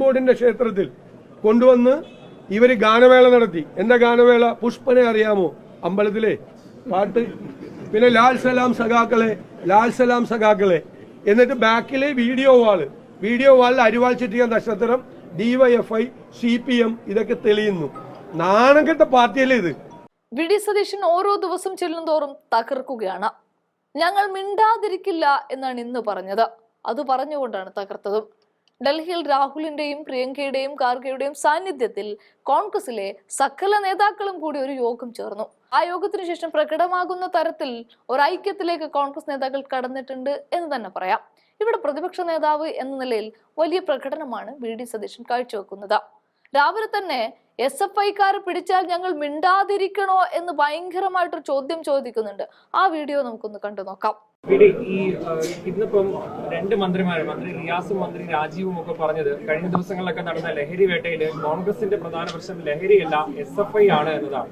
ബോർഡിന്റെ ക്ഷേത്രത്തിൽ കൊണ്ടുവന്ന് ഇവര് ഗാനമേള നടത്തി. എന്താ ഗാനമേള? പുഷ്പനെ അറിയാമോ? അമ്പലത്തിലെ പാട്ട്. പിന്നെ ലാൽ സലാം സഖാക്കളെ, ലാൽ സലാം സഖാക്കളെ. എന്നിട്ട് ബാക്കിലെ വീഡിയോ വാളിൽ അരിവാൾ ചിറ്റിയ നക്ഷത്രം, DYFI, CPM ഇതൊക്കെ തെളിയുന്നു. നാണംകെട്ട പാർട്ടിയല്ലേ ഇത്? വി ഡി സതീശൻ ഓരോ ദിവസം ചെല്ലുന്തോറും തകർക്കുകയാണ്. ഞങ്ങൾ മിണ്ടാതിരിക്കില്ല എന്നാണ് ഇന്ന് പറഞ്ഞത്. അത് പറഞ്ഞുകൊണ്ടാണ് തകർത്തതും. ഡൽഹിയിൽ രാഹുലിന്റെയും പ്രിയങ്കയുടെയും ഖാർഗെയുടെയും സാന്നിധ്യത്തിൽ കോൺഗ്രസിലെ സകല നേതാക്കളും കൂടി ഒരു യോഗം ചേർന്നു. ആ യോഗത്തിനു ശേഷം പ്രകടമാകുന്ന തരത്തിൽ ഒരു ഐക്യത്തിലേക്ക് കോൺഗ്രസ് നേതാക്കൾ കടന്നിട്ടുണ്ട് എന്ന് തന്നെ പറയാം. ഇവിടെ പ്രതിപക്ഷ നേതാവ് എന്ന നിലയിൽ വലിയ പ്രകടനമാണ് വി ഡി സതീശൻ കാഴ്ചവെക്കുന്നത്. രാവിലെ തന്നെ SFIക്കാരെ പിടിച്ചാൽ ഞങ്ങൾ മിണ്ടാതിരിക്കണോ എന്ന് ഭയങ്കരമായിട്ടൊരു ചോദ്യം ചോദിക്കുന്നുണ്ട്. ആ വീഡിയോ നമുക്കൊന്ന് കണ്ടു നോക്കാം. ഇന്നിപ്പം രണ്ട് മന്ത്രി റിയാസും മന്ത്രി രാജീവും ഒക്കെ പറഞ്ഞത് കഴിഞ്ഞ ദിവസങ്ങളിലൊക്കെ നടന്ന ലഹരി വേട്ടയില് കോൺഗ്രസിന്റെ പ്രധാന പ്രശ്നം ലഹരിയല്ല SFI ആണ് എന്നതാണ്.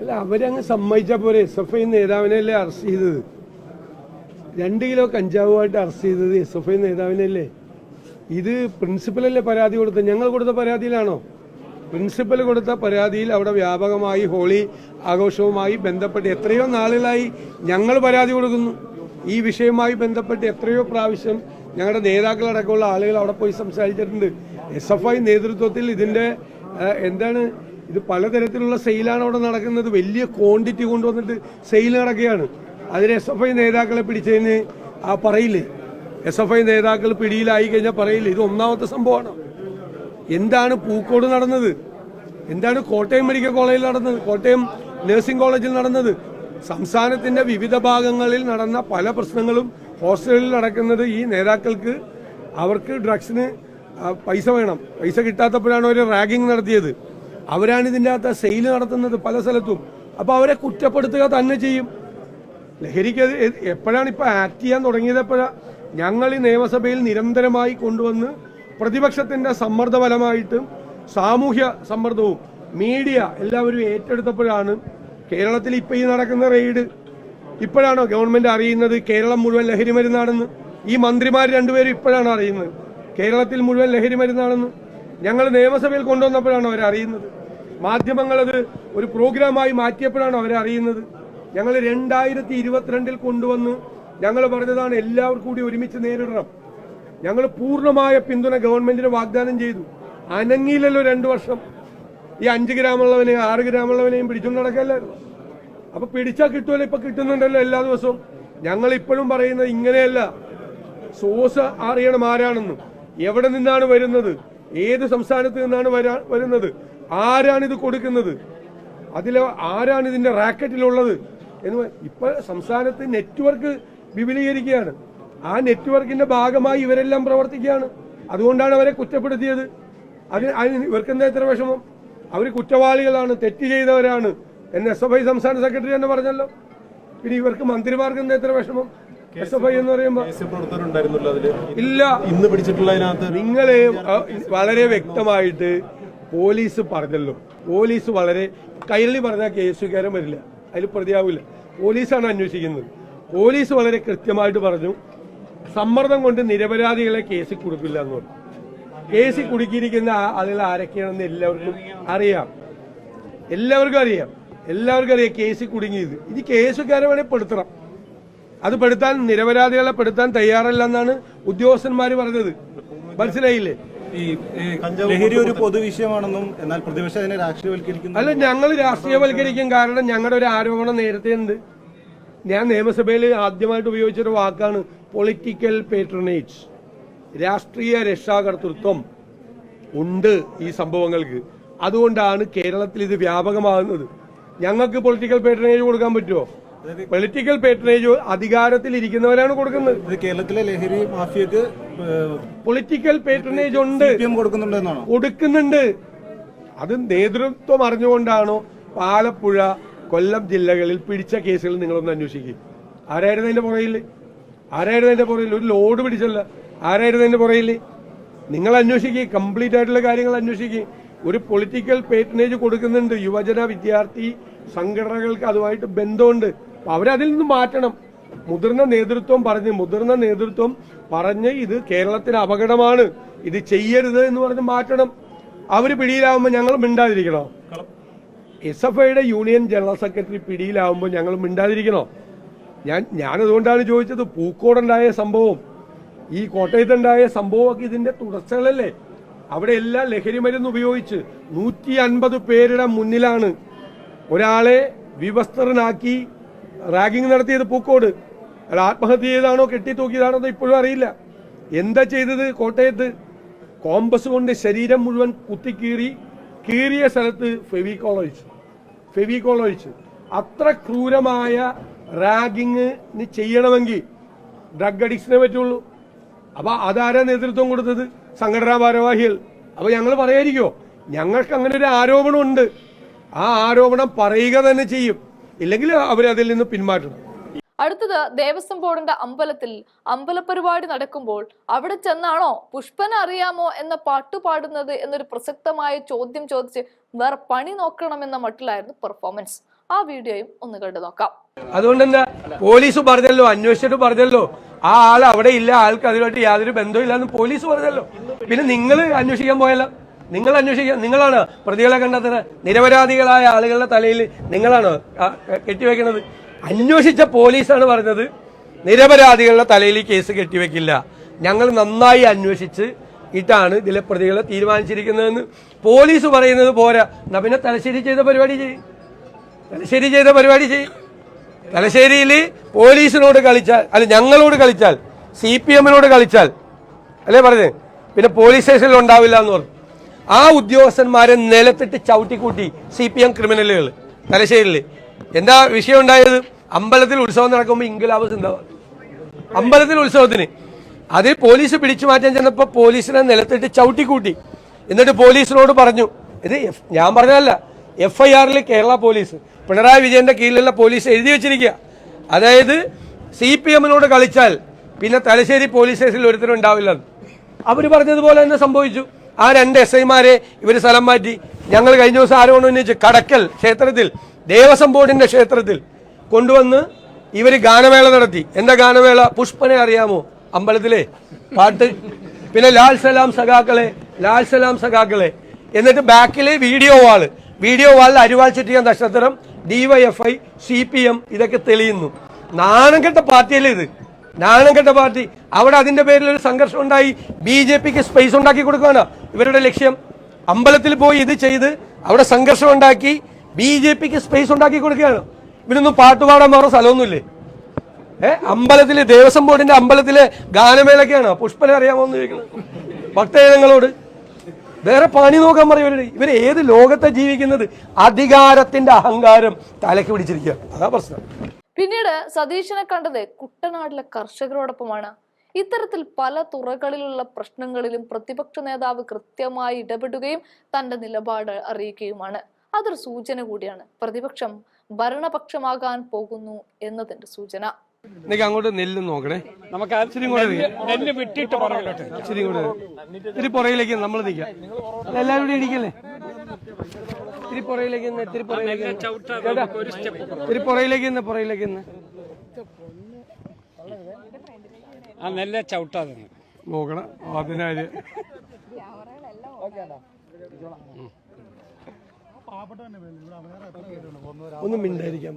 അല്ല, അവരങ്ങ് സമ്മതിച്ച പോലെ SFI നേതാവിനല്ലേ അറസ്റ്റ് ചെയ്തത്? 2 കിലോ കഞ്ചാവുമായിട്ട് അറസ്റ്റ് ചെയ്തത് SFI നേതാവിനല്ലേ? ഇത് പ്രിൻസിപ്പലല്ലേ പരാതി കൊടുത്തത്? ഞങ്ങൾ കൊടുത്ത പരാതിയിലാണോ? പ്രിൻസിപ്പൽ കൊടുത്ത പരാതിയിൽ അവിടെ വ്യാപകമായി ഹോളി ആഘോഷവുമായി ബന്ധപ്പെട്ട് എത്രയോ നാളുകളായി ഞങ്ങൾ പരാതി കൊടുക്കുന്നു. ഈ വിഷയവുമായി ബന്ധപ്പെട്ട് എത്രയോ പ്രാവശ്യം ഞങ്ങളുടെ നേതാക്കളടക്കമുള്ള ആളുകൾ അവിടെ പോയി സംസാരിച്ചിട്ടുണ്ട്. SFI നേതൃത്വത്തിൽ ഇതിൻ്റെ ഇത് പലതരത്തിലുള്ള സെയിലാണ് അവിടെ നടക്കുന്നത്. വലിയ ക്വാണ്ടിറ്റി കൊണ്ടുവന്നിട്ട് സെയിൽ നടക്കുകയാണ്. അതിന് SFI നേതാക്കളെ പിടിച്ചതിന് പറയില്ലേ? SFI നേതാക്കൾ പിടിയിലായി കഴിഞ്ഞാൽ പറയില്ലേ? ഇത് ഒന്നാമത്തെ സംഭവമാണ്. എന്താണ് പൂക്കോട് നടന്നത്? എന്താണ് കോട്ടയം മെഡിക്കൽ കോളേജിൽ നടന്നത്? കോട്ടയം നഴ്സിംഗ് കോളേജിൽ നടന്നത്? സംസ്ഥാനത്തിന്റെ വിവിധ ഭാഗങ്ങളിൽ നടന്ന പല പ്രശ്നങ്ങളും ഹോസ്റ്റലിൽ നടക്കുന്നത് ഈ നേതാക്കൾക്ക്. അവർക്ക് ഡ്രഗ്സിന് പൈസ വേണം. പൈസ കിട്ടാത്തപ്പോഴാണ് അവർ റാഗിങ് നടത്തിയത്. അവരാണ് ഇതിൻ്റെ അകത്ത് സെയിൽ നടത്തുന്നത് പല സ്ഥലത്തും. അപ്പോൾ അവരെ കുറ്റപ്പെടുത്തുക തന്നെ ചെയ്യും. ലഹരിക്ക് എപ്പോഴാണ് ഇപ്പോൾ ആക്ട് ചെയ്യാൻ തുടങ്ങിയത്? എപ്പോഴാണ്? ഞങ്ങൾ ഈ നിയമസഭയിൽ നിരന്തരമായി കൊണ്ടുവന്ന് പ്രതിപക്ഷത്തിന്റെ സമ്മർദ്ദ ഫലമായിട്ടും സാമൂഹ്യ സമ്മർദ്ദവും മീഡിയ എല്ലാവരും ഏറ്റെടുത്തപ്പോഴാണ് കേരളത്തിൽ ഇപ്പം ഈ നടക്കുന്ന റെയ്ഡ്. ഇപ്പോഴാണോ ഗവൺമെന്റ് അറിയുന്നത് കേരളം മുഴുവൻ ലഹരി മരുന്നാണെന്ന്? ഈ മന്ത്രിമാർ രണ്ടുപേരും ഇപ്പോഴാണ് അറിയുന്നത് കേരളത്തിൽ മുഴുവൻ ലഹരി മരുന്നാണെന്ന്? ഞങ്ങൾ നിയമസഭയിൽ കൊണ്ടുവന്നപ്പോഴാണ് അവരറിയുന്നത്. മാധ്യമങ്ങളത് ഒരു പ്രോഗ്രാമായി മാറ്റിയപ്പോഴാണ് അവരറിയുന്നത്. ഞങ്ങൾ 2022 കൊണ്ടുവന്ന് ഞങ്ങൾ പറഞ്ഞതാണ് എല്ലാവർക്കും കൂടി ഒരുമിച്ച് നേരിടണം. ഞങ്ങൾ പൂർണ്ണമായ പിന്തുണ ഗവൺമെന്റിന് വാഗ്ദാനം ചെയ്തു. അനങ്ങിയില്ലല്ലോ 2 വർഷം. ഈ 5 ഗ്രാമുള്ളവനെയും 6 ഗ്രാമുള്ളവനെയും പിടിച്ചുകൊണ്ട് നടക്കല്ലായിരുന്നു. അപ്പൊ പിടിച്ചാൽ കിട്ടുമല്ലോ. ഇപ്പൊ കിട്ടുന്നുണ്ടല്ലോ എല്ലാ ദിവസവും. ഞങ്ങൾ ഇപ്പോഴും പറയുന്നത് ഇങ്ങനെയല്ല. സോഴ്സ് അറിയണം ആരാണെന്ന്, എവിടെ നിന്നാണ് വരുന്നത്, ഏത് സംസ്ഥാനത്ത് നിന്നാണ് വരുന്നത്, ആരാണിത് കൊടുക്കുന്നത്, അതിൽ ആരാണ് ഇതിന്റെ റാക്കറ്റിലുള്ളത് എന്ന്. ഇപ്പൊ സംസ്ഥാനത്ത് നെറ്റ്വർക്ക് വിപുലീകരിക്കുകയാണ്. ആ നെറ്റ്വർക്കിന്റെ ഭാഗമായി ഇവരെല്ലാം പ്രവർത്തിക്കുകയാണ്. അതുകൊണ്ടാണ് അവരെ കുറ്റപ്പെടുത്തിയത്. ഇവർക്കെന്താ ഇത്ര വിഷമം? അവർ കുറ്റവാളികളാണ്, തെറ്റ് ചെയ്തവരാണ് എന്ന് SFI സംസ്ഥാന സെക്രട്ടറി തന്നെ പറഞ്ഞല്ലോ. പിന്നെ ഇവർക്ക് മന്ത്രിമാർക്ക് എന്താ ഇത്ര വിഷമം? SFI എന്ന് പറയുമ്പോ ഇല്ല. ഇന്ന് പിടിച്ചിട്ടുള്ളതിനകത്ത് നിങ്ങളെ വളരെ വ്യക്തമായിട്ട് പോലീസ് പറഞ്ഞല്ലോ. പോലീസ് വളരെ കൈരളി പറഞ്ഞാൽ കേസുകാരൻ വരില്ല, അതിൽ പ്രതിയാവില്ല. പോലീസാണ് അന്വേഷിക്കുന്നത്. പോലീസ് വളരെ കൃത്യമായിട്ട് പറഞ്ഞു, സമ്മർദ്ദം കൊണ്ട് നിരപരാധികളെ കേസിൽ കൊടുക്കില്ല എന്ന് പറഞ്ഞു. കേസിൽ കുടുക്കിയിരിക്കുന്ന ആളുകൾ ആരൊക്കെയാണെന്ന് എല്ലാവർക്കും അറിയാം. എല്ലാവർക്കും അറിയാം കേസിൽ കുടുങ്ങിയത്. ഇനി കേസുകാരെ വേണേൽ പെടുത്തണം. അത് പെടുത്താൻ, നിരപരാധികളെ പെടുത്താൻ തയ്യാറല്ല എന്നാണ് ഉദ്യോഗസ്ഥന്മാർ പറഞ്ഞത്. മനസ്സിലായില്ലേ? ലഹരി ഒരു പൊതുവിഷയമാണെന്നും എന്നാൽ പ്രതിപക്ഷം അതിനെ രാഷ്ട്രീയവൽക്കരിക്കുന്നു. അല്ല, ഞങ്ങൾ രാഷ്ട്രീയവൽക്കരിക്കും. കാരണം ഞങ്ങളുടെ ഒരു ആരോപണം നേരത്തെ ഉണ്ട്. ഞാൻ നിയമസഭയിൽ ആദ്യമായിട്ട് ഉപയോഗിച്ചൊരു വാക്കാണ് പൊളിറ്റിക്കൽ പേട്രണേജ്. രാഷ്ട്രീയ രക്ഷാകർതൃത്വം ഉണ്ട് ഈ സംഭവങ്ങൾക്ക്. അതുകൊണ്ടാണ് കേരളത്തിൽ ഇത് വ്യാപകമാകുന്നത്. ഞങ്ങൾക്ക് പൊളിറ്റിക്കൽ പേട്രണേജ് കൊടുക്കാൻ പറ്റുമോ? പൊളിറ്റിക്കൽ പേട്രണേജ് അധികാരത്തിൽ ഇരിക്കുന്നവരാണ് കൊടുക്കുന്നത്. കേരളത്തിലെ ലഹരി മാഫിയക്ക് പൊളിറ്റിക്കൽ പേട്രണേജ് ഉണ്ട്, കൊടുക്കുന്നുണ്ട്. അത് നേതൃത്വം അറിഞ്ഞുകൊണ്ടാണോ? ആലപ്പുഴ, കൊല്ലം ജില്ലകളിൽ പിടിച്ച കേസുകൾ നിങ്ങളൊന്ന് അന്വേഷിക്കുക. ആരായിരുന്നു അതിന്റെ പുറകിൽ? ഒരു ലോഡ് പിടിച്ചല്ല. ആരായിരുന്നു അതിന്റെ പുറകിൽ? നിങ്ങൾ അന്വേഷിക്കുക. കംപ്ലീറ്റ് ആയിട്ടുള്ള കാര്യങ്ങൾ അന്വേഷിക്കുക. ഒരു പൊളിറ്റിക്കൽ പേട്രണേജ് കൊടുക്കുന്നുണ്ട്. യുവജന വിദ്യാർത്ഥി സംഘടനകൾക്ക് അതുമായിട്ട് ബന്ധമുണ്ട്. അവരതിൽ നിന്ന് മാറ്റണം. മുതിർന്ന നേതൃത്വം പറഞ്ഞ് ഇത് കേരളത്തിന് അപകടമാണ്, ഇത് ചെയ്യരുത് എന്ന് പറഞ്ഞ് മാറ്റണം. അവര് പിടിയിലാവുമ്പോൾ ഞങ്ങൾ മിണ്ടാതിരിക്കണോ? SFIയുടെ യൂണിയൻ ജനറൽ സെക്രട്ടറി പിടിയിലാവുമ്പോൾ ഞങ്ങൾ മിണ്ടാതിരിക്കണോ? ഞാനതുകൊണ്ടാണ് ചോദിച്ചത്. പൂക്കോടുണ്ടായ സംഭവം, ഈ കോട്ടയത്തുണ്ടായ സംഭവമൊക്കെ ഇതിന്റെ തുടർച്ചകളല്ലേ? അവിടെ എല്ലാം ലഹരി മരുന്ന് ഉപയോഗിച്ച് 150 പേരുടെ മുന്നിലാണ് ഒരാളെ വിവസ്ത്രനാക്കി റാഗിംഗ് നടത്തിയത്. പൂക്കോട് അയാൾ ആത്മഹത്യ ചെയ്താണോ കെട്ടിത്തൂക്കിയതാണോ എന്ന് ഇപ്പോഴും അറിയില്ല. എന്താ ചെയ്തത്? കോട്ടയത്ത് കോമ്പസ് കൊണ്ട് ശരീരം മുഴുവൻ കീറിയ സ്ഥലത്ത് ഫെവിക്കോൾ ഒഴിച്ചു. അത്ര ക്രൂരമായ റാഗിങ് ചെയ്യണമെങ്കിൽ ഡ്രഗ് അഡിക്ഷനെ പറ്റുള്ളൂ. അപ്പൊ അതാരാ നേതൃത്വം കൊടുത്തത്? സംഘടനാ ഭാരവാഹികൾ. അപ്പൊ ഞങ്ങൾ പറയാതിരിക്കോ? ഞങ്ങൾക്ക് അങ്ങനെ ഒരു ആരോപണമുണ്ട്. ആ ആരോപണം പറയുക തന്നെ ചെയ്യും, ഇല്ലെങ്കിൽ അവരതിൽ നിന്ന് പിന്മാറ്റണം. അടുത്തത് ദേവസ്വം ബോർഡിന്റെ അമ്പലത്തിൽ അമ്പലപരിപാടി നടക്കുമ്പോൾ അവിടെ ചെന്നാണോ പുഷ്പനെ അറിയാമോ എന്ന പാട്ട് പാടുന്നത് എന്നൊരു പ്രസക്തമായ ചോദ്യം ചോദിച്ച് വേറെ പണി നോക്കണമെന്ന മട്ടിലായിരുന്നു പെർഫോമൻസ്. ആ വീഡിയോയും ഒന്ന് കണ്ടു നോക്കാം. അതുകൊണ്ട് എന്താ, പോലീസ് പറഞ്ഞല്ലോ, അന്വേഷിച്ചിട്ട് പറഞ്ഞല്ലോ ആ ആൾ അവിടെ ഇല്ല, ആൾക്ക് അതിലോട്ട് യാതൊരു ബന്ധവും ഇല്ലാന്ന് പോലീസ് പറഞ്ഞല്ലോ. പിന്നെ നിങ്ങൾ അന്വേഷിക്കാൻ പോയല്ലോ? നിങ്ങളാണ് പ്രതികളെ കണ്ടെത്തുന്നത്. നിരപരാധികളായ ആളുകളുടെ തലയിൽ നിങ്ങളാണ് കെട്ടിവെക്കുന്നത്. അന്വേഷിച്ച പോലീസാണ് പറഞ്ഞത് നിരപരാധികളുടെ തലയിൽ കേസ് കെട്ടിവെക്കില്ല, ഞങ്ങൾ നന്നായി അന്വേഷിച്ച് ഇട്ടാണ് ഇതിലെ പ്രതികളെ തീരുമാനിച്ചിരിക്കുന്നതെന്ന് പോലീസ് പറയുന്നത് പോരാ. എന്നാ പിന്നെ തലശ്ശേരി ചെയ്ത പരിപാടി ചെയ്യും. തലശ്ശേരിയിൽ പോലീസിനോട് കളിച്ചാൽ, അല്ല ഞങ്ങളോട് കളിച്ചാൽ, CPM-നോട് കളിച്ചാൽ അല്ലേ പറഞ്ഞത്, പിന്നെ പോലീസ് സ്റ്റേഷനിൽ ഉണ്ടാവില്ല എന്ന് പറഞ്ഞു. ആ ഉദ്യോഗസ്ഥന്മാരെ നിലത്തിട്ട് ചവിട്ടിക്കൂട്ടി CPM ക്രിമിനലുകൾ തലശ്ശേരിയിൽ. എന്താ വിഷയം ഉണ്ടായത്? അമ്പലത്തിൽ ഉത്സവം നടക്കുമ്പോൾ ഇൻക്ലാബ് സിന്ദാബാദ്, അമ്പലത്തിൽ ഉത്സവത്തിന് അതിൽ പോലീസ് പിടിച്ചു മാറ്റാൻ ചെന്നപ്പോൾ പോലീസിനെ നിലത്തിട്ട് ചവിട്ടിക്കൂട്ടി. എന്നിട്ട് പോലീസിനോട് പറഞ്ഞു, ഇത് ഞാൻ പറഞ്ഞതല്ല, FIR-ൽ കേരള പോലീസ്, പിണറായി വിജയന്റെ കീഴിലുള്ള പോലീസ് എഴുതി വെച്ചിരിക്കുക. അതായത് CPM-നോട് കളിച്ചാൽ പിന്നെ തലശ്ശേരി പോലീസ് സ്റ്റേഷനിൽ ഒരുത്തരും ഉണ്ടാവില്ല. അവർ പറഞ്ഞതുപോലെ തന്നെ സംഭവിച്ചു. ആ 2 SI-മാരെ ഇവർ സ്ഥലം മാറ്റി. ഞങ്ങൾ കഴിഞ്ഞ ദിവസം ആരോപണം ഉന്നയിച്ച് കടക്കൽ ക്ഷേത്രത്തിൽ, ദേവസ്വം ബോർഡിന്റെ ക്ഷേത്രത്തിൽ കൊണ്ടുവന്ന് ഇവർ ഗാനമേള നടത്തി. എന്താ ഗാനമേള? പുഷ്പനെ അറിയാമോ അമ്പലത്തിലെ പാട്ട്, പിന്നെ ലാൽ സലാം സഖാക്കളെ. എന്നിട്ട് ബാക്കിലെ വീഡിയോ വാളിൽ അരിവാൾ ചിറ്റിയ നക്ഷത്രം, DYFI, CPM ഇതൊക്കെ തെളിയുന്നു. നാണം കെട്ട പാർട്ടിയല്ലേ ഇത്? നാണം കെട്ട പാർട്ടി. അവിടെ അതിന്റെ പേരിൽ ഒരു സംഘർഷം ഉണ്ടായി. BJPക്ക് സ്പേസ് ഉണ്ടാക്കി കൊടുക്കുകയാണ് ഇവരുടെ ലക്ഷ്യം. അമ്പലത്തിൽ പോയി ഇത് ചെയ്ത് അവിടെ സംഘർഷം ഉണ്ടാക്കി BJPക്ക് സ്പേസ് ഉണ്ടാക്കി കൊടുക്കുകയാണ്. ഇവരൊന്നും പാട്ടുപാടാൻ വേറെ സ്ഥലമൊന്നുമില്ലേ? അമ്പലത്തിലെ ദേവസ്വം ബോർഡിന്റെ അമ്പലത്തിലെ ഗാനമേളൊക്കെയാണ് പുഷ്പനെ അറിയാമോ എന്ന് ചോദിക്കുന്നത് ഭക്തജനങ്ങളോട്. വേറെ പണി നോക്കാൻ പറയുന്നത്. ഇവർ ഏത് ലോകത്തെ ജീവിക്കുന്നത്? അധികാരത്തിന്റെ അഹങ്കാരം തലക്ക് പിടിച്ചിരിക്കുക, അതാ പ്രശ്നം. പിന്നീട് സതീശനെ കണ്ടത് കുട്ടനാട്ടിലെ കർഷകരോടൊപ്പമാണ്. ഇത്തരത്തിൽ പല തുറകളിലുള്ള പ്രശ്നങ്ങളിലും പ്രതിപക്ഷ നേതാവ് കൃത്യമായി ഇടപെടുകയും തന്റെ നിലപാട് അറിയിക്കുകയുമാണ്. അതൊരു സൂചന കൂടിയാണ് പ്രതിപക്ഷം ഭരണപക്ഷമാകാൻ പോകുന്നു എന്നതിന്റെ സൂചന. അങ്ങോട്ട് നെല്ല് നോക്കണേ, നമുക്ക് നെല്ല് വിട്ടിട്ട് ഇത്തിരി പുറകിലേക്ക് നമ്മൾ നിൽക്കാം. എല്ലാവരും കൂടി ഇടിക്കല്ലേ? ഇത്തിരി പുറകിലേക്ക് നെല്ല് ചവിട്ടാതെ നോക്കണം. അതിനാല് ഒന്നും മിണ്ടായിരിക്കാൻ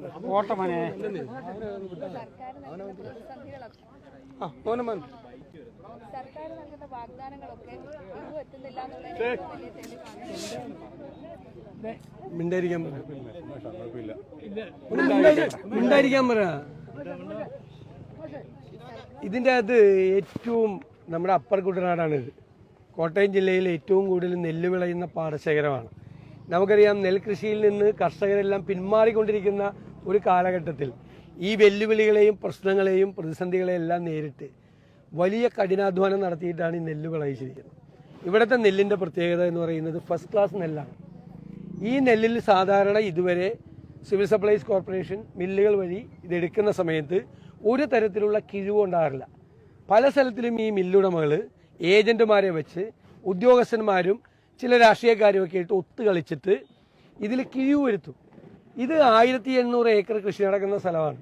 മിണ്ടായിരിക്കാൻ പറ. ഇതിൻ്റെ അകത്ത് ഏറ്റവും നമ്മുടെ അപ്പർ കുട്ടനാടാണിത്. കോട്ടയം ജില്ലയിൽ ഏറ്റവും കൂടുതൽ നെല്ല് വിളയുന്ന പാടശേഖരമാണ്. നമുക്കറിയാം, നെൽകൃഷിയിൽ നിന്ന് കർഷകരെല്ലാം പിന്മാറിക്കൊണ്ടിരിക്കുന്ന ഒരു കാലഘട്ടത്തിൽ ഈ വെല്ലുവിളികളെയും പ്രശ്നങ്ങളെയും പ്രതിസന്ധികളെയും എല്ലാം നേരിട്ട് വലിയ കഠിനാധ്വാനം നടത്തിയിട്ടാണ് ഈ നെല്ല് വിളയിച്ചിരിക്കുന്നത്. ഇവിടുത്തെ നെല്ലിൻ്റെ പ്രത്യേകത എന്ന് പറയുന്നത് ഫസ്റ്റ് ക്ലാസ് നെല്ലാണ്. ഈ നെല്ലിൽ സാധാരണ ഇതുവരെ സിവിൽ സപ്ലൈസ് കോർപ്പറേഷൻ മില്ലുകൾ വഴി ഇതെടുക്കുന്ന സമയത്ത് ഒരു തരത്തിലുള്ള കിഴിവ് ഉണ്ടാകാറില്ല. പല സ്ഥലത്തിലും ഈ മില്ലുടമകൾ ഏജന്റുമാരെ വെച്ച് ഉദ്യോഗസ്ഥന്മാരും ചില രാഷ്ട്രീയക്കാരും ഒക്കെ ആയിട്ട് ഒത്തുകളിച്ചിട്ട് ഇതിൽ കിഴിവ് വരുത്തും. ഇത് 1800 ഏക്കർ കൃഷി നടക്കുന്ന സ്ഥലമാണ്.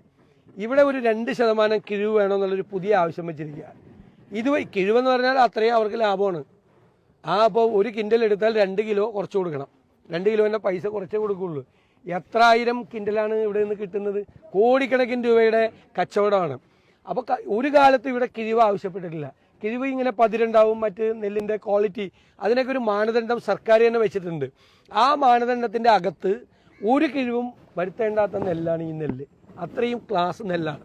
ഇവിടെ ഒരു 2% കിഴിവ് വേണമെന്നുള്ളൊരു പുതിയ ആവശ്യം വെച്ചിരിക്കുക. ഇത് കിഴിവെന്ന് പറഞ്ഞാൽ അത്രയും അവർക്ക് ലാഭമാണ്. അപ്പോൾ 1 കിൻഡൽ എടുത്താൽ 2 കിലോ കുറച്ച് കൊടുക്കണം. 2 കിലോൻ്റെ പൈസ കുറച്ചേ കൊടുക്കുകയുള്ളൂ. എത്ര ആയിരം കിൻഡലാണ് ഇവിടെ നിന്ന് കിട്ടുന്നത്? കോടിക്കണക്കിന് രൂപയുടെ കച്ചവടമാണ്. അപ്പോൾ ഒരു കാലത്ത് ഇവിടെ കിഴിവ് ആവശ്യപ്പെട്ടിട്ടില്ല. കിഴിവ് ഇങ്ങനെ പതിരുണ്ടാവും, മറ്റ് നെല്ലിൻ്റെ ക്വാളിറ്റി, അതിനൊക്കെ ഒരു മാനദണ്ഡം സർക്കാർ തന്നെ വെച്ചിട്ടുണ്ട്. ആ മാനദണ്ഡത്തിൻ്റെ അകത്ത് ഒരു കിഴിവും വരുത്തേണ്ടാത്ത നെല്ലാണ് ഈ നെല്ല്. അത്രയും ക്ലാസ് നെല്ലാണ്.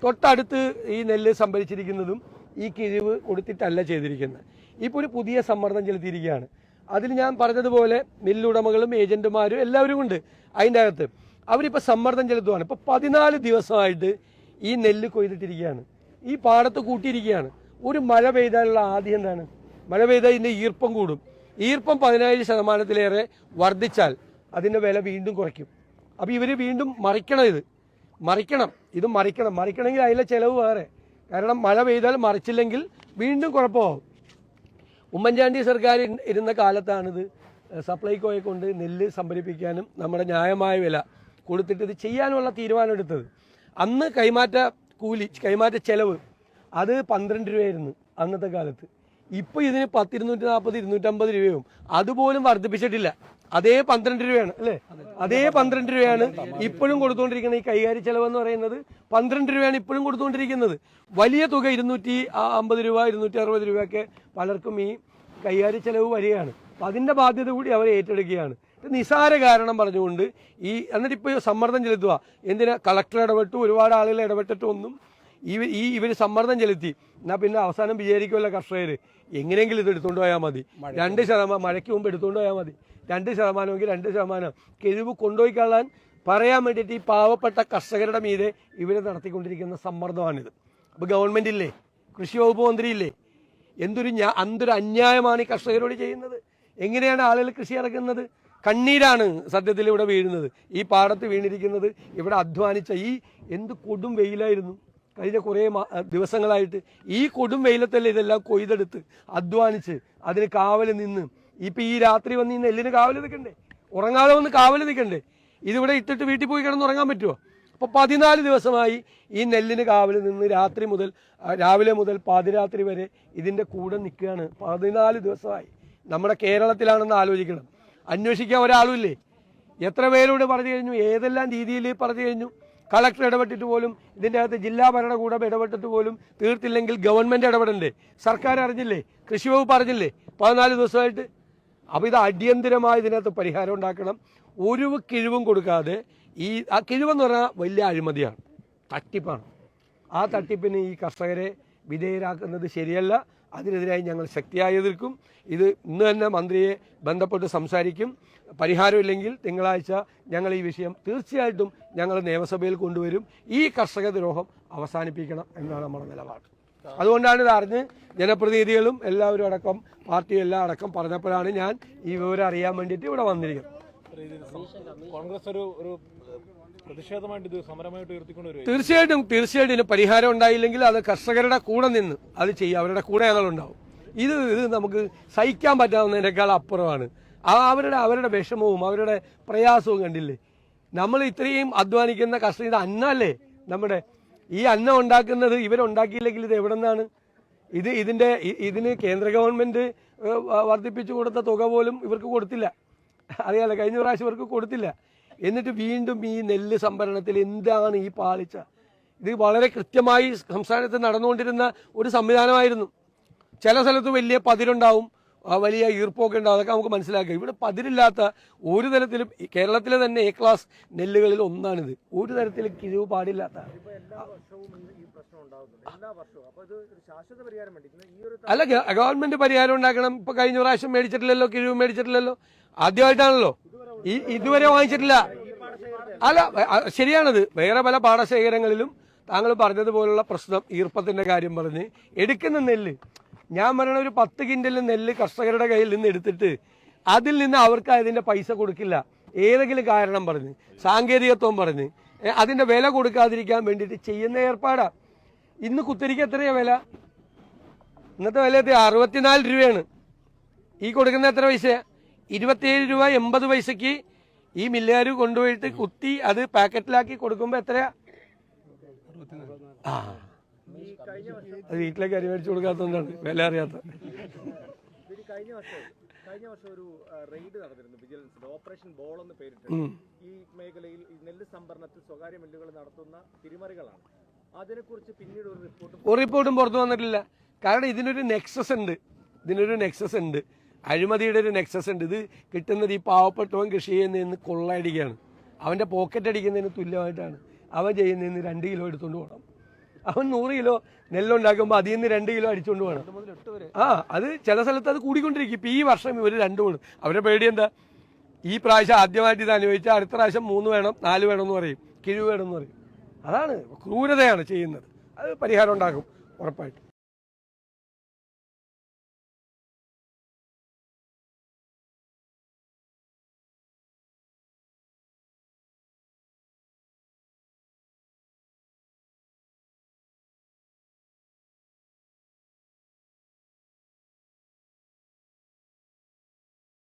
തൊട്ടടുത്ത് ഈ നെല്ല് സംഭരിച്ചിരിക്കുന്നതും ഈ കിഴിവ് കൊടുത്തിട്ടല്ല ചെയ്തിരിക്കുന്നത്. ഇപ്പോൾ ഒരു പുതിയ സമ്മർദ്ദം ചെലുത്തിയിരിക്കുകയാണ്. അതിൽ ഞാൻ പറഞ്ഞതുപോലെ മില്ലുടമകളും ഏജന്റുമാരും എല്ലാവരും ഉണ്ട് അതിൻ്റെ അകത്ത്. അവരിപ്പോൾ സമ്മർദ്ദം ചെലുത്തുകയാണ്. ഇപ്പോൾ 14 ദിവസമായിട്ട് ഈ നെല്ല് കൊയ്തിട്ടിരിക്കുകയാണ്, ഈ പാടത്ത് കൂട്ടിയിരിക്കുകയാണ്. ഒരു മഴ പെയ്താലുള്ള ആദ്യം എന്താണ്? മഴ പെയ്താൽ ഇതിൻ്റെ ഈർപ്പം കൂടും. ഈർപ്പം 17% വർദ്ധിച്ചാൽ അതിൻ്റെ വില വീണ്ടും കുറയ്ക്കും. അപ്പോൾ ഇവർ വീണ്ടും മറിക്കണമെങ്കിൽ അതിലെ ചിലവ് വേറെ. കാരണം മഴ പെയ്താൽ മറിച്ചില്ലെങ്കിൽ വീണ്ടും കുഴപ്പമാവും. ഉമ്മൻചാണ്ടി സർക്കാർ ഇരുന്ന കാലത്താണിത് സപ്ലൈകോയെ കൊണ്ട് നെല്ല് സംഭരിപ്പിക്കാനും നമ്മുടെ ന്യായമായ വില കൊടുത്തിട്ട് ഇത് ചെയ്യാനുള്ള തീരുമാനം എടുത്തത്. അന്ന് കൈമാറ്റ ചെലവ് അത് 12 രൂപയായിരുന്നു അന്നത്തെ കാലത്ത്. ഇപ്പോൾ ഇതിന് 10, 240, 250 രൂപയും അതുപോലും വർദ്ധിപ്പിച്ചിട്ടില്ല. അതേ 12 രൂപയാണ് അല്ലേ? അതേ 12 രൂപയാണ് ഇപ്പോഴും കൊടുത്തുകൊണ്ടിരിക്കുന്നത്. ഈ കൈകാര്യ ചെലവെന്ന് പറയുന്നത് 12 രൂപയാണ് ഇപ്പോഴും കൊടുത്തുകൊണ്ടിരിക്കുന്നത്. വലിയ തുക 250 രൂപ, 260 രൂപയൊക്കെ പലർക്കും ഈ കൈകാര്യ ചെലവ് വരികയാണ്. അപ്പം അതിൻ്റെ ബാധ്യത കൂടി അവർ ഏറ്റെടുക്കുകയാണ്. നിസാര കാരണം പറഞ്ഞുകൊണ്ട് എന്നിട്ടിപ്പോൾ സമ്മർദ്ദം ചെലുത്തുക. എന്തിനാ? കളക്ടർ ഇടപെട്ടു, ഒരുപാട് ആളുകൾ ഇടപെട്ടിട്ടൊന്നും ഇവർ സമ്മർദ്ദം ചെലുത്തി. എന്നാൽ പിന്നെ അവസാനം വിചാരിക്കുമല്ലോ കർഷകർ, എങ്ങനെയെങ്കിലും ഇത് എടുത്തുകൊണ്ട് പോയാൽ മതി. 2% മഴയ്ക്ക് മുമ്പ് എടുത്തുകൊണ്ട് പോയാൽ മതി. 2%എങ്കിൽ 2% കിഴിവ് കൊണ്ടുപോയി കളയാൻ പറയാൻ വേണ്ടിയിട്ട് ഈ പാവപ്പെട്ട കർഷകരുടെ മീതെ ഇവർ നടത്തിക്കൊണ്ടിരിക്കുന്ന സമ്മർദ്ദമാണിത്. അപ്പോൾ ഗവൺമെൻറ് ഇല്ലേ, കൃഷി വകുപ്പ് മന്ത്രി ഇല്ലേ? എന്തൊരു അന്യായമാണ് ഈ കർഷകരോട് ചെയ്യുന്നത്. എങ്ങനെയാണ് ആളുകൾ കൃഷി ഇറക്കുന്നത്? കണ്ണീരാണ് സത്യത്തിൽ ഇവിടെ വീഴുന്നത്. ഈ പാടത്ത് വീണിരിക്കുന്നത് ഇവിടെ അധ്വാനിച്ച എന്ത് കൊടും വെയിലായിരുന്നു കഴിഞ്ഞ കുറേ ദിവസങ്ങളായിട്ട്. ഈ കൊടും വെയിലത്തല്ലേ ഇതെല്ലാം കൊയ്തെടുത്ത് അധ്വാനിച്ച് അതിന് കാവൽ നിന്ന്. ഇപ്പം ഈ രാത്രി വന്ന് ഈ നെല്ലിന് കാവൽ നിൽക്കണ്ടേ? ഉറങ്ങാതെ വന്ന് കാവൽ നിൽക്കണ്ടേ? ഇതിവിടെ ഇട്ടിട്ട് വീട്ടിൽ പോയി കിടന്ന് ഉറങ്ങാൻ പറ്റുമോ? അപ്പോൾ 14 ദിവസമായി ഈ നെല്ലിന് കാവൽ നിന്ന് രാവിലെ മുതൽ പാതിരാത്രി വരെ ഇതിൻ്റെ കൂടെ നിൽക്കുകയാണ്. 14 ദിവസമായി. നമ്മുടെ കേരളത്തിലാണെന്ന് ആലോചിക്കണം. അന്വേഷിക്കാൻ ഒരാളും ഇല്ലേ? എത്ര പേരോട് പറഞ്ഞു കഴിഞ്ഞു, ഏതെല്ലാം രീതിയിൽ പറഞ്ഞു കഴിഞ്ഞു. കളക്ടർ ഇടപെട്ടിട്ട് പോലും, ഇതിൻ്റെ അകത്ത് ജില്ലാ ഭരണകൂടം ഇടപെട്ടിട്ട് പോലും തീർത്തില്ലെങ്കിൽ ഗവൺമെൻറ് ഇടപെടണ്ടേ? സർക്കാർ അറിഞ്ഞില്ലേ? കൃഷി വകുപ്പ് അറിഞ്ഞില്ലേ? 14 ദിവസമായിട്ട്. അപ്പോൾ ഇത് അടിയന്തരമായി ഇതിനകത്ത് പരിഹാരം ഉണ്ടാക്കണം. ഒരു കിഴിവും കൊടുക്കാതെ ആ കിഴിവെന്ന് പറഞ്ഞാൽ വലിയ അഴിമതിയാണ്, തട്ടിപ്പാണ്. ആ തട്ടിപ്പിന് ഈ കർഷകരെ വിധേയരാക്കുന്നത് ശരിയല്ല. അതിനെതിരായി ഞങ്ങൾ ശക്തിയായി എതിർക്കും. ഇത് ഇന്ന് തന്നെ മന്ത്രിയെ ബന്ധപ്പെട്ട് സംസാരിക്കും. പരിഹാരമില്ലെങ്കിൽ തിങ്കളാഴ്ച ഞങ്ങൾ ഈ വിഷയം തീർച്ചയായിട്ടും ഞങ്ങൾ നിയമസഭയിൽ കൊണ്ടുവരും. ഈ കർഷക ദ്രോഹം അവസാനിപ്പിക്കണം എന്നാണ് നമ്മുടെ നിലപാട്. അതുകൊണ്ടാണ് ഇത് അറിഞ്ഞ് ജനപ്രതിനിധികളും എല്ലാവരും അടക്കം പാർട്ടിയും എല്ലാം അടക്കം പറഞ്ഞപ്പോഴാണ് ഞാൻ ഈ വിവരം അറിയാൻ വേണ്ടിയിട്ട് ഇവിടെ വന്നിരിക്കുന്നത്. കോൺഗ്രസ് ഒരു പ്രതിഷേധമായിട്ട് ഇത് സമരമായിട്ട് ഉയർത്തിക്കൊണ്ടുവരും. തീർച്ചയായിട്ടും ഇതിന് പരിഹാരം ഉണ്ടായില്ലെങ്കിൽ അത് കർഷകരുടെ കൂടെ നിന്ന് അത് ചെയ്യുക. അവരുടെ കൂടെ ഞങ്ങളുണ്ടാവും. ഇത് നമുക്ക് സഹിക്കാൻ പറ്റാവുന്നതിനേക്കാൾ അപ്പുറമാണ്. അവരുടെ വിഷമവും അവരുടെ പ്രയാസവും കണ്ടില്ലേ? നമ്മൾ ഇത്രയും അധ്വാനിക്കുന്ന കർഷകർ, അന്നല്ലേ നമ്മുടെ ഈ അന്നം ഉണ്ടാക്കുന്നത്. ഇവരുണ്ടാക്കിയില്ലെങ്കിൽ ഇത് എവിടെ നിന്നാണ്? ഇതിന് കേന്ദ്ര ഗവൺമെന്റ് വർദ്ധിപ്പിച്ചു കൊടുത്ത തുക പോലും ഇവർക്ക് കൊടുത്തില്ല. അറിയാലോ, കഴിഞ്ഞ പ്രാവശ്യം ഇവർക്ക് കൊടുത്തില്ല. എന്നിട്ട് വീണ്ടും ഈ നെല്ല് സംഭരണത്തിൽ എന്താണ് ഈ പാളിച്ച? ഇത് വളരെ കൃത്യമായി സംസ്ഥാനത്ത് നടന്നുകൊണ്ടിരുന്ന ഒരു സംവിധാനമായിരുന്നു. ചില സ്ഥലത്ത് വലിയ പതിരുണ്ടാവും, വലിയ ഈർപ്പമൊക്കെ ഉണ്ടാവും, അതൊക്കെ നമുക്ക് മനസ്സിലാക്കാം. ഇവിടെ പതിരില്ലാത്ത ഒരു തരത്തിലും കേരളത്തിലെ തന്നെ A ക്ലാസ് നെല്ലുകളിൽ ഒന്നാണിത്. ഒരു തരത്തിലും കിഴിവ് പാടില്ലാത്ത. അല്ല, ഗവൺമെന്റ് പരിഹാരം ഉണ്ടാക്കണം. ഇപ്പൊ കഴിഞ്ഞ പ്രാവശ്യം മേടിച്ചിട്ടില്ലല്ലോ, കിഴിവ് മേടിച്ചിട്ടില്ലല്ലോ, ആദ്യമായിട്ടാണല്ലോ. ഇതുവരെ വാങ്ങിച്ചിട്ടില്ല. അല്ല, ശരിയാണത്. വേറെ പല പാടശേഖരങ്ങളിലും താങ്കൾ പറഞ്ഞതുപോലുള്ള പ്രശ്നം, ഈർപ്പത്തിന്റെ കാര്യം പറഞ്ഞ് എടുക്കുന്ന നെല്ല്, ഞാൻ പറയണ ഒരു 10 കിൻഡൽ നെല്ല് കർഷകരുടെ കയ്യിൽ നിന്ന് എടുത്തിട്ട് അതിൽ നിന്ന് അവർക്ക് അതിന്റെ പൈസ കൊടുക്കില്ല. ഏതെങ്കിലും കാരണം പറഞ്ഞ്, സാങ്കേതികത്വം പറഞ്ഞ്, അതിന്റെ വില കൊടുക്കാതിരിക്കാൻ വേണ്ടിയിട്ട് ചെയ്യുന്ന ഏർപ്പാടാ. ഇന്ന് കുത്തരിക്ക് എത്രയാ വില? ഇന്നത്തെ വില 64 രൂപയാണ്. ഈ കൊടുക്കുന്ന എത്ര പൈസ? 27 രൂപ 80 പൈസക്ക് ഈ മില്ലുകാർ കൊണ്ടുപോയിട്ട് കുത്തി അത് പാക്കറ്റിലാക്കി കൊടുക്കുമ്പോൾ എത്രയാ? ആ അത് വീട്ടിലേക്ക് അരി മേടിച്ചു കൊടുക്കാത്തതുകൊണ്ടാണ് വില അറിയാത്ത. കഴിഞ്ഞ വർഷം ഒരു റെയ്ഡ് നടന്നിരുന്നു വിജിലൻസിന്റെ ഓപ്പറേഷൻ ബോൾ എന്ന് പേരിട്ട്. ഈ മേഖലയിൽ ഈ നെല്ല് സംഭരണത്തിൽ സ്വകാര്യ മില്ലുകൾ നടത്തുന്ന തിരിമറികളാണ്. അതിനെക്കുറിച്ച് പിന്നീട് ഒരു റിപ്പോർട്ടും പുറത്തു വന്നിട്ടില്ല. കാരണം ഇതിനൊരു നെക്സസ് ഉണ്ട്, അഴിമതിയുടെ ഒരു നെക്സസ് ഉണ്ട്. ഇത് കിട്ടുന്നത് ഈ പാവപ്പെട്ടവൻ കൃഷി ചെയ്യുന്നതിന് കൊള്ളയടിക്കുകയാണ്. അവൻ്റെ പോക്കറ്റ് അടിക്കുന്നതിന് തുല്യമായിട്ടാണ് അവൻ ചെയ്യുന്നതിന് 2 കിലോ എടുത്തുകൊണ്ട് പോകണം. അവൻ 100 കിലോ നെല്ലുണ്ടാക്കുമ്പോൾ അതിൽ നിന്ന് 2 കിലോ അടിച്ചുകൊണ്ട് പോകണം. അത് ചില സ്ഥലത്ത് അത് കൂടിക്കൊണ്ടിരിക്കും. ഇപ്പം ഈ വർഷം ഇവർ 2 വേണം. അവരുടെ പേടി എന്താ? ഈ പ്രാവശ്യം ആദ്യമായിട്ട് ഇത് അനുഭവിച്ചാൽ അടുത്ത പ്രാവശ്യം 3 വേണം 4 വേണമെന്ന് പറയും, കിഴിവ് വേണമെന്ന് പറയും. അതാണ് ക്രൂരതയാണ് ചെയ്യുന്നത്. അത് പരിഹാരം ഉണ്ടാകും ഉറപ്പായിട്ടും.